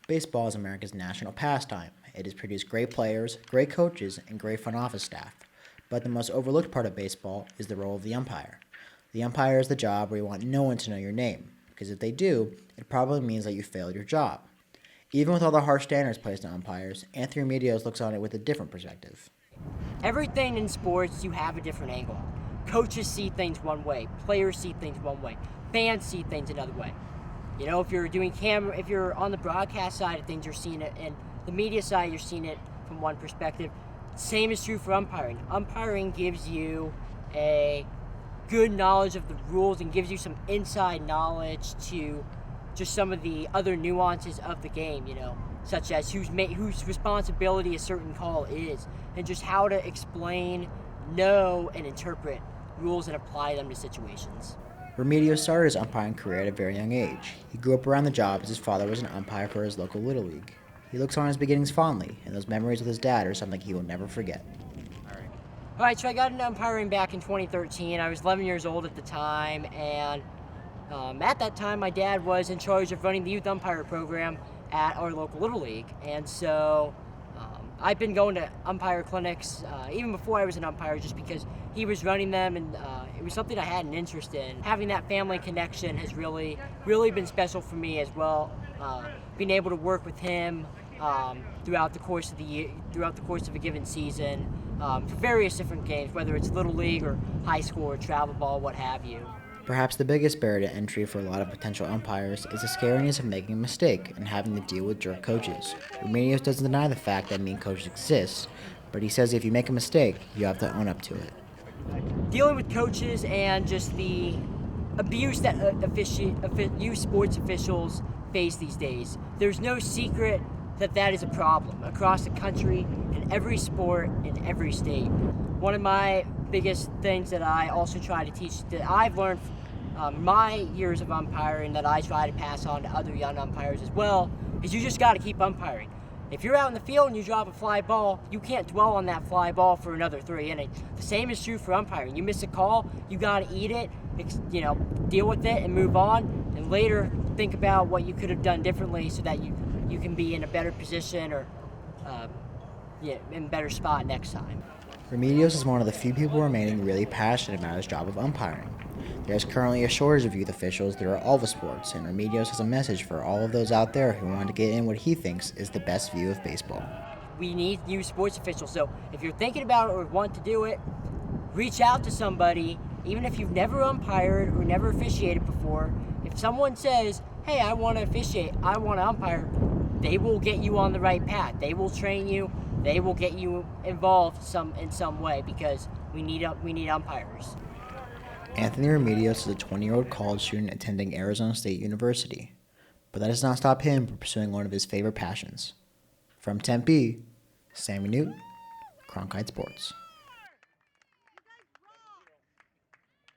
Baseball is America's national pastime. It has produced great players, great coaches, and great front office staff. But the most overlooked part of baseball is the role of the umpire. The umpire is the job where you want no one to know your name, because if they do, it probably means that you failed your job. Even with all the harsh standards placed on umpires, Anthony Remedios looks on it with a different perspective. Everything in sports, you have a different angle. Coaches see things one way, players see things one way, fans see things another way. You know, if you're doing camera, if you're on the broadcast side of things, you're seeing it, and the media side, you're seeing it from one perspective. Same is true for umpiring. Umpiring gives you a good knowledge of the rules and gives you some inside knowledge to just some of the other nuances of the game, you know, such as whose responsibility a certain call is, and just how to explain, know, and interpret rules and apply them to situations. Remedios started his umpiring career at a very young age. He grew up around the job as his father was an umpire for his local Little League. He looks on his beginnings fondly, and those memories with his dad are something he will never forget. All right, so I got into umpiring back in 2013. I was 11 years old at the time, and at that time, my dad was in charge of running the youth umpire program at our local Little League, and so I've been going to umpire clinics even before I was an umpire, just because he was running them, and it was something I had an interest in. Having that family connection has really been special for me as well. Being able to work with him throughout the course of the year, throughout the course of a given season, for various different games, whether it's Little League or high school or travel ball, what have you. Perhaps the biggest barrier to entry for a lot of potential umpires is the scariness of making a mistake and having to deal with jerk coaches. Remedios doesn't deny the fact that mean coaches exist, but he says if you make a mistake, you have to own up to it. Dealing with coaches and just the abuse that youth sports officials face these days, there's no secret that that is a problem across the country, in every sport, in every state. One of my biggest things that I also try to teach, that I've learned my years of umpiring, that I try to pass on to other young umpires as well, is you just got to keep umpiring. If you're out in the field and you drop a fly ball, you can't dwell on that fly ball for another 3 innings. The same is true for umpiring. You miss a call, you got to eat it, deal with it and move on, and later think about what you could have done differently so that you can be in a better position or in a better spot next time. Remedios is one of the few people remaining really passionate about his job of umpiring. There's currently a shortage of youth officials throughout all the sports, and Remedios has a message for all of those out there who want to get in what he thinks is the best view of baseball. We need youth sports officials, so if you're thinking about it or want to do it, reach out to somebody, even if you've never umpired or never officiated before. If someone says, hey, I want to officiate, I want to umpire, they will get you on the right path. They will train you. They will get you involved in some way, because we need umpires. Anthony Remedios is a 20-year-old college student attending Arizona State University, but that does not stop him from pursuing one of his favorite passions. From Tempe, Sammy Newt, Cronkite Sports.